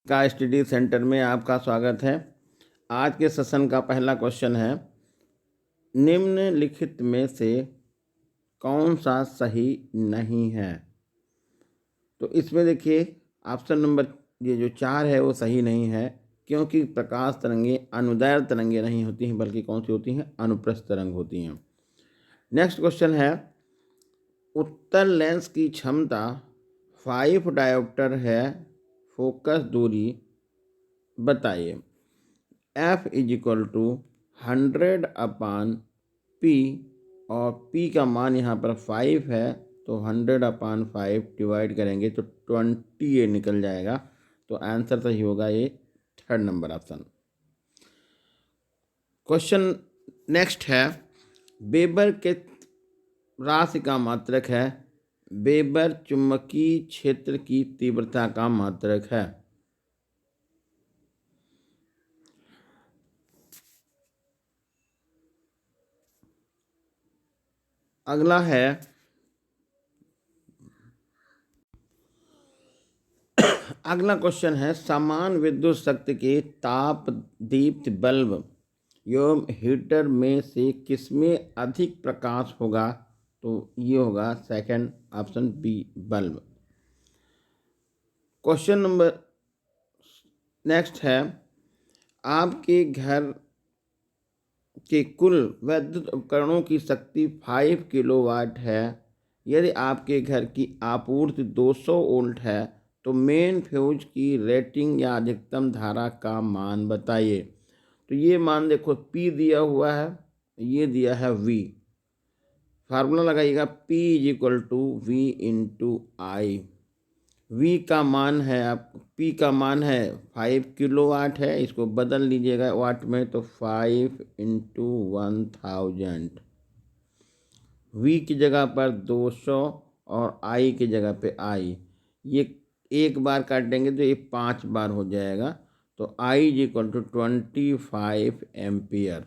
का study centre में आपका स्वागत है। आज के सेशन का पहला क्वेश्चन है, निम्नलिखित में से कौन सा सही नहीं है। तो इसमें देखिए ऑप्शन नंबर ये जो 4 है वो सही नहीं है, क्योंकि प्रकाश तरंगें अनुदैर्ध्य तरंगें नहीं होती हैं, बल्कि कौन सी होती हैं, अनुप्रस्थ तरंग होती हैं। नेक्स्ट क्वेश्चन है, उत्तल लेंस की क्षमता 5 डायोप्टर है, फोकस दूरी बताइए। F = 100/P और P का मान यहाँ पर 5 है, तो 100/5 डिवाइड करेंगे तो 20 ये निकल जाएगा। तो आंसर सही होगा ये 3rd number option. Question next है, वेबर के राशि का मात्रक है। वेबर चुंबकीय क्षेत्र की तीव्रता का मात्रक है। अगला है, अगला क्वेश्चन है, समान विद्युत शक्ति के ताप दीप्त बल्ब एवं हीटर में से किसमें अधिक प्रकाश होगा। तो ये होगा 2nd option B, bulb. Question number next है, आपके घर के कुल वैद्युत उपकरणों की शक्ति 5 किलोवाट है। यदि आपके घर की आपूर्ति 200 वोल्ट है तो मेन फ्यूज की रेटिंग या अधिकतम धारा का मान बताइए। तो ये मान देखो P दिया हुआ है, ये दिया है V। फार्मूला लगाइएगा P = V × I। V का मान है, आप P का मान है 5 किलोवाट है, इसको बदल लीजिएगा वाट में, तो 5 × 1000। V की जगह पर 200 और I की जगह पे I, ये एक बार काटेंगे तो ये 5 बार हो जाएगा। तो I = 25 एम्पियर।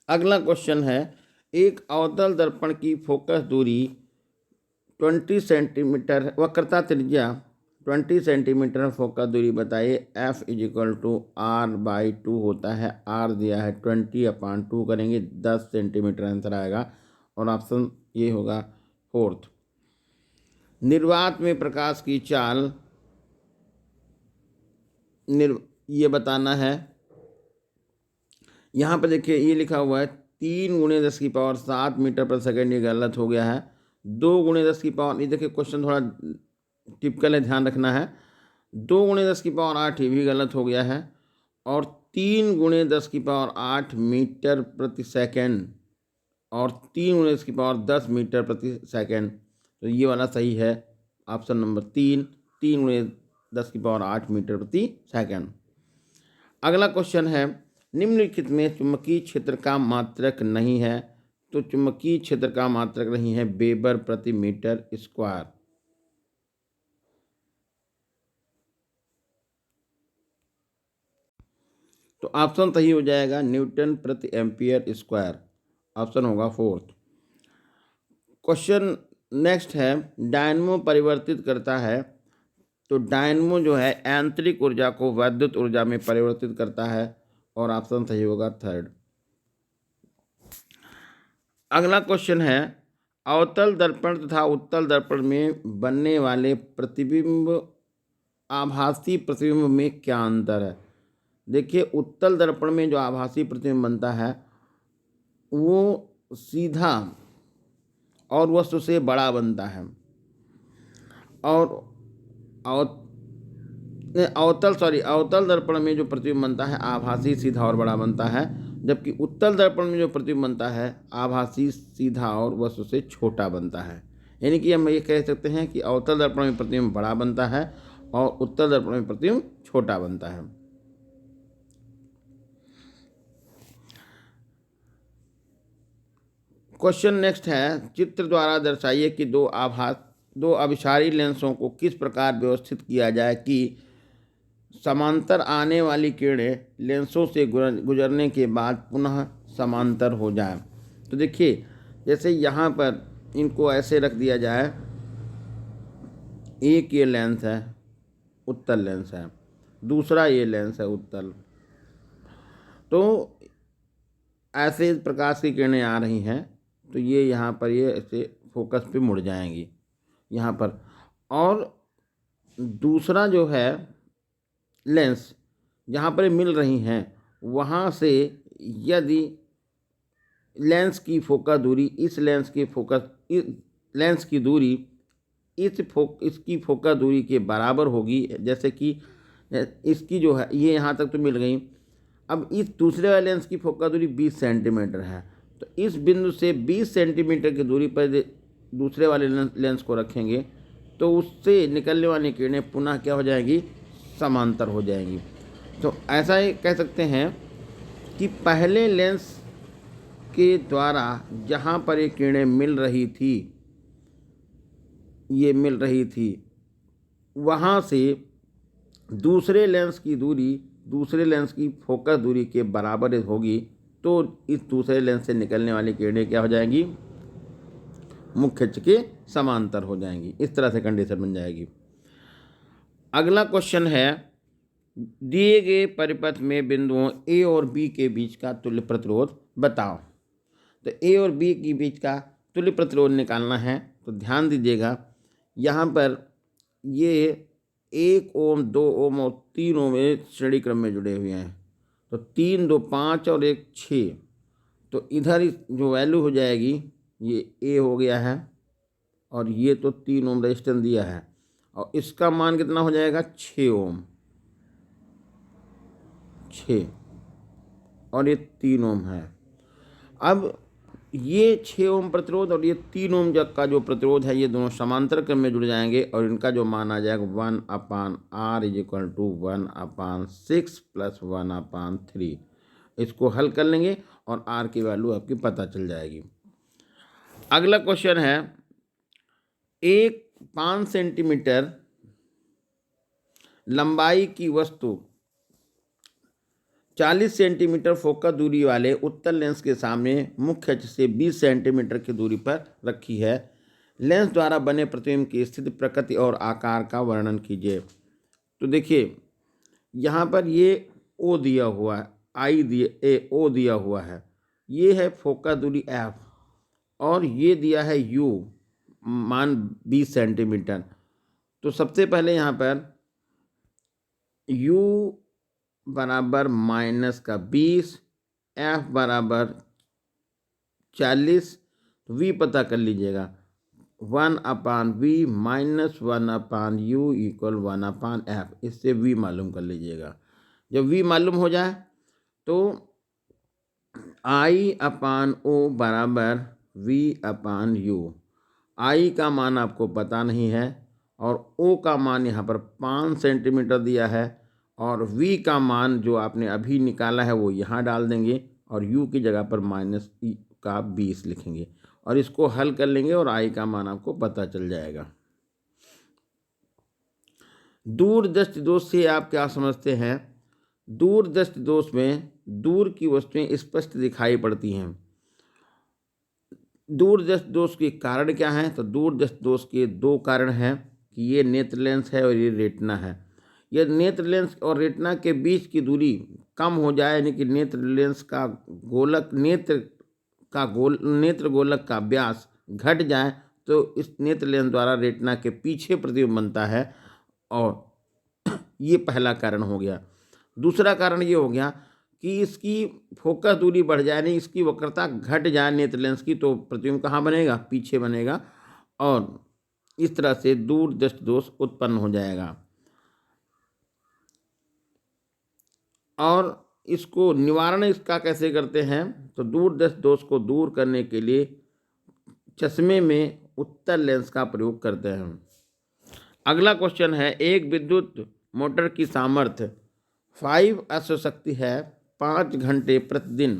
अगला क्वेश्चन है, एक अवतल दर्पण की फोकस दूरी 20 सेंटीमीटर, वक्रता त्रिज्या 20 सेंटीमीटर, फोकस दूरी बताइए। F = R/2 होता है, R दिया है 20/2 करेंगे 10 सेंटीमीटर आंसर आएगा, और ऑप्शन ये होगा 4th। निर्वात में प्रकाश की चाल ये बताना है। यहाँ पर देखिए ये लिखा हुआ है 3 × 10⁷ मीटर पर सेकेंड, ये गलत हो गया है। 2 × 10⁻, ये देखिए क्वेश्चन थोड़ा टिपिकल है, ध्यान रखना है। 2 × 10⁸ ये भी गलत हो गया है, और 3 × 10⁸ मीटर प्रति सेकेंड, और 3 × 10⁻10 मीटर प्रति सेकेंड। तो ये वाला सही है, ऑप्शन नंबर 3, 3 × 10⁸ मीटर प्रति सेकेंड। अगला क्वेश्चन है, निम्नलिखित में चुंबकीय क्षेत्र का मात्रक नहीं है। तो चुंबकीय क्षेत्र का मात्रक नहीं है वेबर प्रति मीटर स्क्वायर। तो ऑप्शन सही हो जाएगा न्यूटन प्रति एम्पियर स्क्वायर, ऑप्शन होगा 4th। क्वेश्चन नेक्स्ट है, डायनमो परिवर्तित करता है। तो डायनमो जो है आंतरिक ऊर्जा को वैद्युत ऊर्जा में परिवर्तित करता है, और ऑप्शन सही होगा 3rd। अगला क्वेश्चन है, अवतल दर्पण तथा उत्तल दर्पण में बनने वाले प्रतिबिंब आभासी प्रतिबिंब में क्या अंतर है। देखिए उत्तल दर्पण में जो आभासी प्रतिबिंब बनता है वो सीधा और वस्तु से बड़ा बनता है, और अवतल दर्पण में जो प्रतिबिंब बनता है आभासी, सीधा और बड़ा बनता है, जबकि उत्तल दर्पण में जो प्रतिबिंब बनता है आभासी, सीधा और वस्तु से छोटा बनता है। यानी कि हम ये कह सकते हैं कि अवतल दर्पण में प्रतिबिंब बड़ा बनता है और उत्तल दर्पण में प्रतिबिंब छोटा बनता है। क्वेश्चन नेक्स्ट है, चित्र द्वारा दर्शाइए कि दो अभिसारी लेंसों को किस प्रकार व्यवस्थित किया जाए कि समांतर आने वाली किरणें लेंसों से गुजरने के बाद पुनः समांतर हो जाए। तो देखिए जैसे यहाँ पर इनको ऐसे रख दिया जाए एक ये लेंस है, उत्तल लेंस है, दूसरा ये लेंस है उत्तल। तो ऐसे प्रकाश की किरणें आ रही हैं तो ये यहाँ पर ये ऐसे फोकस पे मुड़ जाएंगी यहाँ पर। और दूसरा जो है लेंस, जहाँ पर ये मिल रही हैं वहाँ से यदि लेंस की फोकस दूरी इस लेंस की फोकस लेंस की दूरी इसकी फोकस दूरी के बराबर होगी, जैसे कि इसकी जो है ये यहाँ तक तो मिल गई। अब इस दूसरे वाले लेंस की फोकस दूरी 20 सेंटीमीटर है, तो इस बिंदु से 20 सेंटीमीटर की दूरी पर दूसरे वाले लेंस को रखेंगे तो उससे निकलने वाली किरणें पुनः क्या हो जाएंगी, समांतर हो जाएंगी। तो ऐसा ही कह सकते हैं कि पहले लेंस के द्वारा जहाँ पर ये किरणें मिल रही थी वहाँ से दूसरे लेंस की फोकस दूरी के बराबर होगी, तो इस दूसरे लेंस से निकलने वाली किरणें क्या हो जाएंगी, मुख्य अक्ष के समांतर हो जाएंगी। इस तरह से कंडीशन बन जाएगी। अगला क्वेश्चन है, दिए गए परिपथ में बिंदुओं ए और बी के बीच का तुल्य प्रतिरोध बताओ। तो ए और बी के बीच का तुल्य प्रतिरोध निकालना है तो ध्यान दीजिएगा, यहाँ पर ये 1 ओम 2 ओम और 3 ओम श्रेणी क्रम में जुड़े हुए हैं। तो 3 2 5 और 1 6, तो इधर जो वैल्यू हो जाएगी ये ए हो गया है और ये तो 3 ओम रेजिस्टेंस दिया है और इसका मान कितना हो जाएगा 6 ओम, 6 और ये 3 ओम है। अब ये 6 ओम प्रतिरोध और ये 3 ओम का जो प्रतिरोध है ये दोनों समांतर क्रम में जुड़ जाएंगे और इनका जो मान आ जाएगा 1/R = 1/6 + 1/3। इसको हल कर लेंगे और R की वैल्यू आपकी पता चल जाएगी। अगला क्वेश्चन है, एक 5 सेंटीमीटर लंबाई की वस्तु 40 सेंटीमीटर फोकस दूरी वाले उत्तल लेंस के सामने मुख्य अक्ष से 20 सेंटीमीटर की दूरी पर रखी है। लेंस द्वारा बने प्रतिबिंब की स्थिति, प्रकृति और आकार का वर्णन कीजिए। तो देखिए यहाँ पर ये ओ दिया हुआ है, ओ दिया हुआ है, ये है फोकस दूरी F और ये दिया है U मान 20 सेंटीमीटर। तो सबसे पहले यहाँ पर U बराबर -20, F बराबर 40, V पता कर लीजिएगा 1/V - 1/U = 1/F। इससे V मालूम कर लीजिएगा। जब V मालूम हो जाए तो I/O बराबर V/U। I का मान आपको पता नहीं है और O का मान यहाँ पर 5 सेंटीमीटर दिया है और V का मान जो आपने अभी निकाला है वो यहाँ डाल देंगे और U की जगह पर -20 लिखेंगे और इसको हल कर लेंगे और I का मान आपको पता चल जाएगा। दूरदृष्टि दोष से आप क्या समझते हैं? दूरदृष्टि दोष में दूर की वस्तुएं स्पष्ट दिखाई पड़ती हैं। दूरदृष्टि दोष के कारण क्या हैं? तो दूरदृष्टि दोष के 2 कारण हैं कि ये नेत्र लेंस है और ये रेटिना है। यह नेत्र लेंस और रेटिना के बीच की दूरी कम हो जाए, यानी कि नेत्र लेंस का नेत्र गोलक का व्यास घट जाए तो इस नेत्र लेंस द्वारा रेटिना के पीछे प्रतिबिंब बनता है और ये पहला कारण हो गया। दूसरा कारण ये हो गया कि इसकी फोकस दूरी बढ़ जाए, नहीं इसकी वक्रता घट जाए नेत्र लेंस की, तो प्रतिबिंब कहाँ बनेगा? पीछे बनेगा और इस तरह से दूरदृष्टि दोष उत्पन्न हो जाएगा। और इसको निवारण इसका कैसे करते हैं? तो दूरदृष्टि दोष को दूर करने के लिए चश्मे में उत्तल लेंस का प्रयोग करते हैं। अगला क्वेश्चन है, एक विद्युत मोटर की सामर्थ्य 5 अश्व शक्ति है। 5 घंटे प्रतिदिन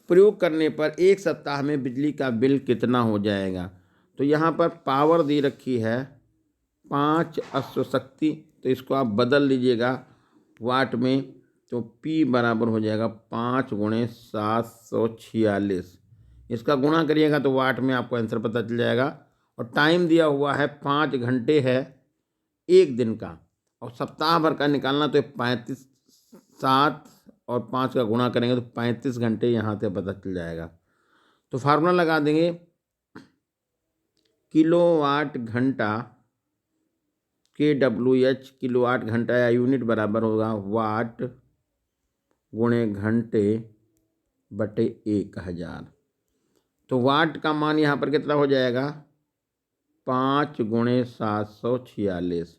प्रयोग करने पर 1 सप्ताह में बिजली का बिल कितना हो जाएगा? तो यहाँ पर पावर दी रखी है 5 अश्व शक्ति, तो इसको आप बदल लीजिएगा वाट में, तो P बराबर हो जाएगा 5 × 746। इसका गुणा करिएगा तो वाट में आपको आंसर पता चल जाएगा और टाइम दिया हुआ है 5 घंटे है एक दिन का, और सप्ताह भर का निकालना तो 35, 7 और 5 का गुणा करेंगे तो 35 घंटे यहाँ से पता चल जाएगा। तो फार्मूला लगा देंगे, किलोवाट घंटा KWH, किलोवाट घंटा या यूनिट बराबर होगा वाट गुणे घंटे बटे 1000। तो वाट का मान यहाँ पर कितना हो जाएगा, 5 गुणे 746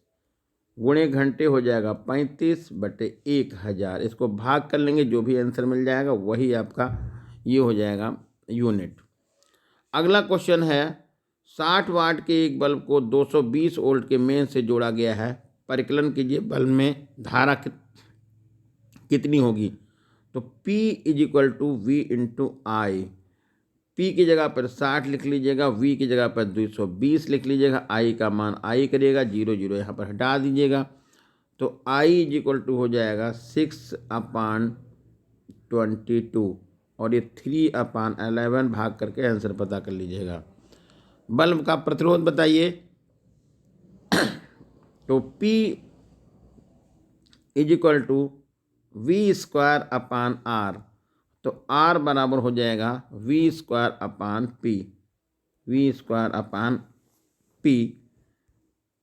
गुणे घंटे हो जाएगा 35 बटे 1000। इसको भाग कर लेंगे, जो भी आंसर मिल जाएगा वही आपका ये हो जाएगा यूनिट। अगला क्वेश्चन है, 60 वाट के एक बल्ब को 220 वोल्ट के मेन से जोड़ा गया है, परिकलन कीजिए बल्ब में धारा कितनी होगी। तो P = V × I। P की जगह पर 60 लिख लीजिएगा, V की जगह पर 220 लिख लीजिएगा, I का मान I करिएगा, 0 0 यहाँ पर हटा दीजिएगा। तो I = हो जाएगा 6/22 और ये 3/11 भाग करके आंसर पता कर लीजिएगा। बल्ब का प्रतिरोध बताइए। तो P = V²/R। तो R बराबर हो जाएगा V²/P। V²/P।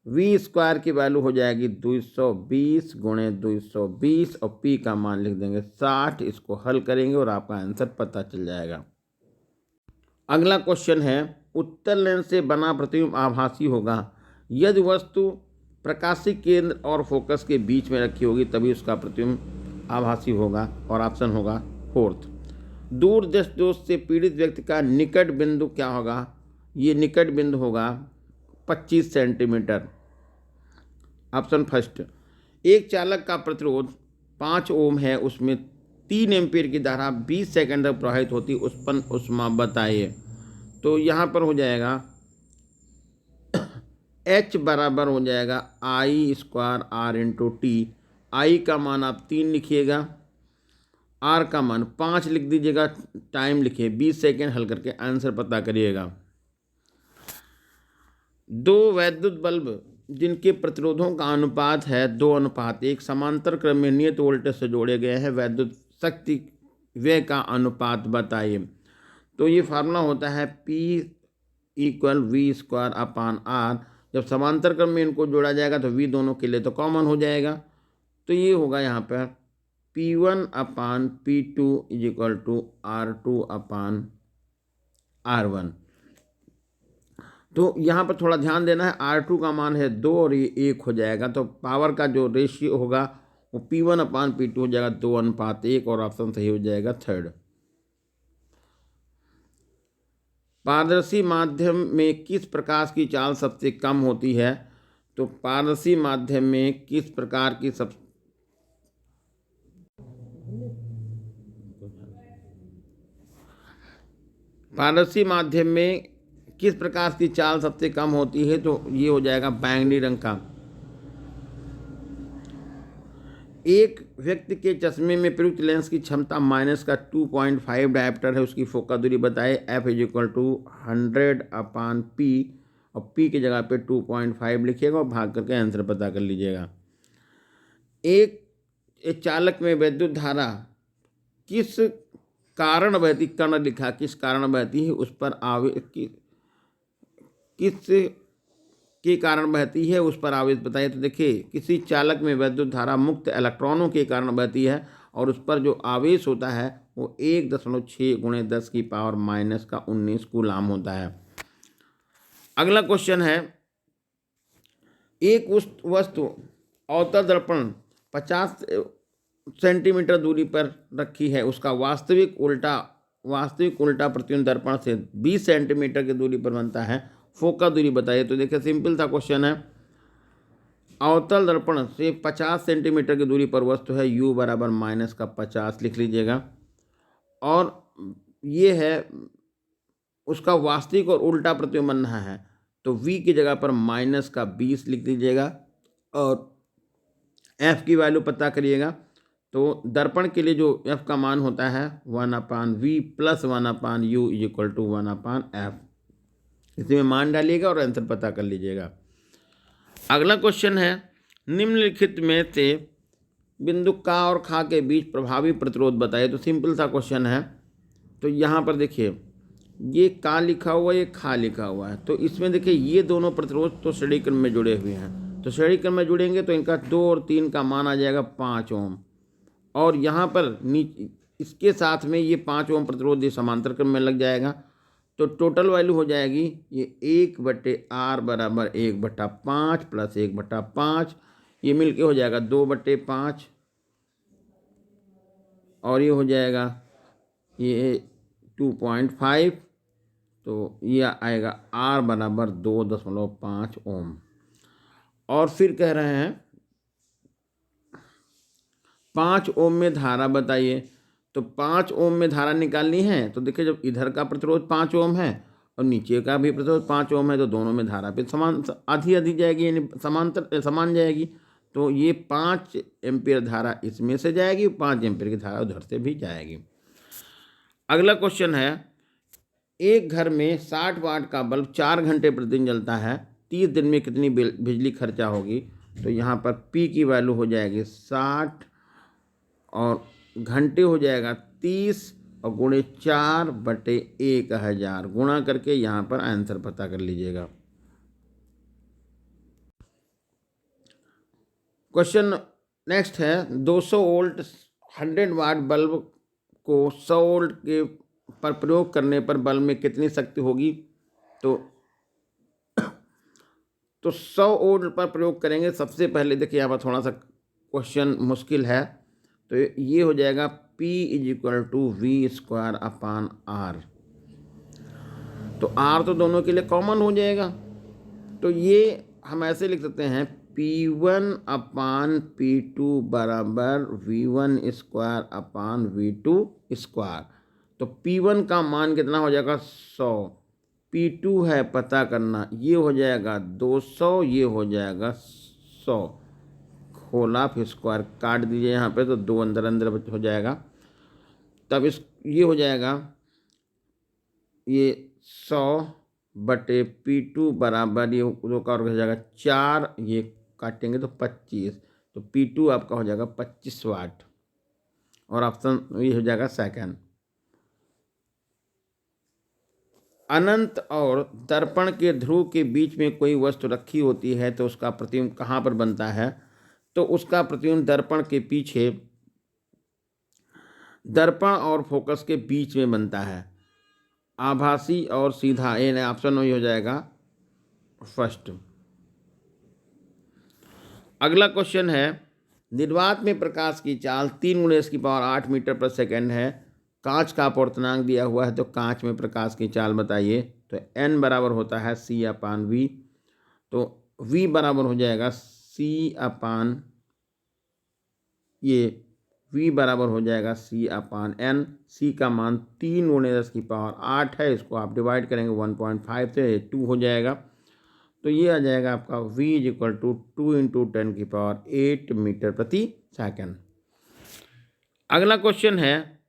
V² की वैल्यू हो जाएगी 220 गुणे 220 और P का मान लिख देंगे 60। इसको हल करेंगे और आपका आंसर पता चल जाएगा। अगला क्वेश्चन है, उत्तल लेंस से बना प्रतिबिंब आभासी होगा यदि वस्तु प्रकाशिक केंद्र और फोकस के बीच में रखी होगी, तभी उसका प्रतिबिंब आभासी होगा। और ऑप्शन होगा 4th। दूर दृष्टि दोष से पीड़ित व्यक्ति का निकट बिंदु क्या होगा। ये निकट बिंदु होगा 25 सेंटीमीटर। Option first. एक चालक का प्रतिरोध 5 ओम है, उसमें 3 एम्पीयर की धारा 20 सेकंड तक प्रवाहित होती, उत्पन्न ऊष्मा बताइए। तो यहाँ पर हो जाएगा H बराबर हो जाएगा I² R × T। I का मान आप 3 लिखिएगा, R का मान 5 लिख दीजिएगा, टाइम लिखिए 20 सेकेंड, हल करके आंसर पता करिएगा। 2 वैद्युत बल्ब जिनके प्रतिरोधों का अनुपात है 2:1 समांतर क्रम में नियत वोल्टेज से जोड़े गए हैं, वैद्युत शक्ति व्यय का अनुपात बताइए। तो ये फार्मूला होता है P = V²/R। जब समांतर क्रम में इनको जोड़ा जाएगा तो V दोनों के लिए तो कॉमन हो जाएगा। तो ये होगा यहाँ पर P1/P2 = R2/R1। तो यहाँ पर थोड़ा ध्यान देना है, R2 का मान है 2 और ये 1 हो जाएगा। तो पावर का जो रेशियो होगा वो P1/P2 हो जाएगा 2:1 और ऑप्शन सही हो जाएगा 3rd। पारदर्शी माध्यम में किस प्रकाश की चाल सबसे कम होती है। तो पारदर्शी माध्यम में किस प्रकार की पारदर्शी माध्यम में किस प्रकार की चाल सबसे कम होती है। तो ये हो जाएगा बैंगनी रंग का। एक व्यक्ति के चश्मे में प्रयुक्त लेंस की क्षमता -2.5 डायप्टर है, उसकी फोकस दूरी बताए। F = 100/P और P की जगह पे 2.5 लिखिएगा और भाग करके आंसर पता कर लीजिएगा। एक चालक में विद्युत धारा किस कारण बहती, कर्ण लिखा, किस कारण बहती है, उस पर किस के कारण बहती है उस पर आवेश बताइए। तो देखिए, किसी चालक में विद्युत धारा मुक्त इलेक्ट्रॉनों के कारण बहती है और उस पर जो आवेश होता है वो 1.6 × 10⁻⁻19 कूलाम होता है। अगला क्वेश्चन है, एक वस्तु अवतल दर्पण 50 सेंटीमीटर दूरी पर रखी है, उसका वास्तविक उल्टा प्रतिबिंब दर्पण से 20 सेंटीमीटर की दूरी पर बनता है, फोकस दूरी बताइए। तो देखिए, सिंपल सा क्वेश्चन है, अवतल दर्पण से 50 सेंटीमीटर की दूरी पर वस्तु है, U = -50 लिख लीजिएगा। और ये है उसका वास्तविक और उल्टा प्रतिबिंब बन रहा है, तो V की जगह पर -20 लिख दीजिएगा और F की वैल्यू पता करिएगा। तो दर्पण के लिए जो F का मान होता है 1/V + 1/U = 1/F। इसी में मान डालिएगा और आंसर पता कर लीजिएगा। अगला क्वेश्चन है, निम्नलिखित में से बिंदु का और खा के बीच प्रभावी प्रतिरोध बताइए। तो सिंपल सा क्वेश्चन है। तो यहाँ पर देखिए ये का लिखा हुआ है, ये खा लिखा हुआ है। तो इसमें देखिए ये दोनों प्रतिरोध तो श्रेणी क्रम में जुड़े हुए हैं। तो श्रेणी क्रम में जुड़ेंगे तो इनका 2 और 3 का मान आ जाएगा 5 ओम। और यहाँ पर नीचे इसके साथ में ये 5 ओम प्रतिरोध ये समांतर क्रम में लग जाएगा। तो टोटल वैल्यू हो जाएगी ये 1/R बराबर 1/5 प्लस 1/5, ये मिलके हो जाएगा 2/5 और ये हो जाएगा ये 2.5। तो ये आएगा R बराबर 2.5 ओम। और फिर कह रहे हैं 5 ओम में धारा बताइए। तो 5 ओम में धारा निकालनी है तो देखिए जब इधर का प्रतिरोध 5 ओम है और नीचे का भी प्रतिरोध 5 ओम है तो दोनों में धारा पे समान आधी जाएगी, यानी समांतर समान जाएगी। तो ये 5 एम्पियर धारा इसमें से जाएगी, 5 एम्पियर की धारा उधर से भी जाएगी। अगला क्वेश्चन है, एक घर में 60 वाट का बल्ब 4 घंटे प्रतिदिन जलता है, 30 दिन में कितनी बिजली खर्चा होगी। तो यहाँ पर P की वैल्यू हो जाएगी 60 और घंटे हो जाएगा 30 और गुणे 4/1000 गुणा करके यहाँ पर आंसर पता कर लीजिएगा। क्वेश्चन नेक्स्ट है, 200 वोल्ट 100 वाट बल्ब को 100 वोल्ट के पर प्रयोग करने पर बल्ब में कितनी शक्ति होगी। तो 100 वोल्ट पर प्रयोग करेंगे। सबसे पहले देखिए यहाँ पर थोड़ा सा क्वेश्चन मुश्किल है। तो ये हो जाएगा P = V²/R। तो R तो दोनों के लिए कॉमन हो जाएगा। तो ये हम ऐसे लिख सकते हैं P1/P2 बराबर V1² तो P1 का मान कितना हो जाएगा 100, P2 है पता करना, ये हो जाएगा 200, ये हो जाएगा 100। खोला फिर स्क्वायर काट दीजिए यहाँ पे तो 2 अंदर अंदर हो जाएगा। तब ये हो जाएगा ये 100/P2 बराबर ये 2 का और हो जाएगा 4, ये काटेंगे तो 25। तो P2 आपका हो जाएगा 25 वाट और ऑप्शन ये हो जाएगा सेकंड। अनंत और दर्पण के ध्रुव के बीच में कोई वस्तु रखी होती है तो उसका प्रतिबिंब कहाँ पर बनता है। तो उसका प्रतिबिंब दर्पण के पीछे दर्पण और फोकस के बीच में बनता है, आभासी और सीधा। ये ऑप्शन वही हो जाएगा फर्स्ट। अगला क्वेश्चन है, निर्वात में प्रकाश की चाल 3 × 10⁸ मीटर/सेकंड है, कांच का अपवर्तनांक दिया हुआ है तो कांच में प्रकाश की चाल बताइए। तो n बराबर होता है C/V। तो V बराबर हो जाएगा C/, ये V बराबर हो जाएगा C/n। C का मान 3 × 10⁸ है, इसको आप डिवाइड करेंगे 1.5 से 2 हो जाएगा। तो ये आ जाएगा आपका V = 2 × 10⁸ मीटर/सेकंड। अगला क्वेश्चन है,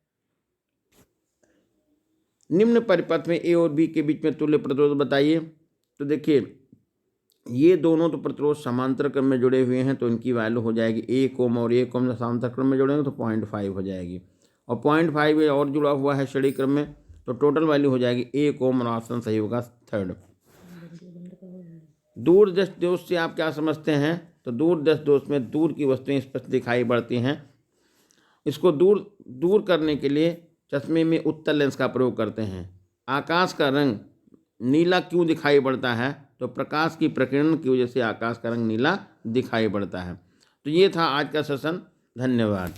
निम्न परिपथ में A और B के बीच में तुल्य प्रतिरोध बताइए। तो देखिए ये दोनों तो प्रतिरोध समांतर क्रम में जुड़े हुए हैं तो इनकी वैल्यू हो जाएगी 1 ओम और 1 ओम समांतर क्रम में जुड़ेंगे तो 0.5 हो जाएगी। और 0.5 ये और जुड़ा हुआ है श्रेणी क्रम में तो टोटल वैल्यू हो जाएगी 1 ओम और ऑप्शन सही होगा थर्ड। दूरदर्श दोष से आप क्या समझते हैं। तो दूरदर्श दोष में दूर की वस्तुएं स्पष्ट दिखाई पड़ती हैं। इसको दूर करने के लिए चश्मे में उत्तल लेंस का प्रयोग करते हैं। आकाश का रंग नीला क्यों दिखाई पड़ता है। तो प्रकाश की प्रकीर्णन की वजह से आकाश का रंग नीला दिखाई पड़ता है। तो ये था आज का सेशन। धन्यवाद।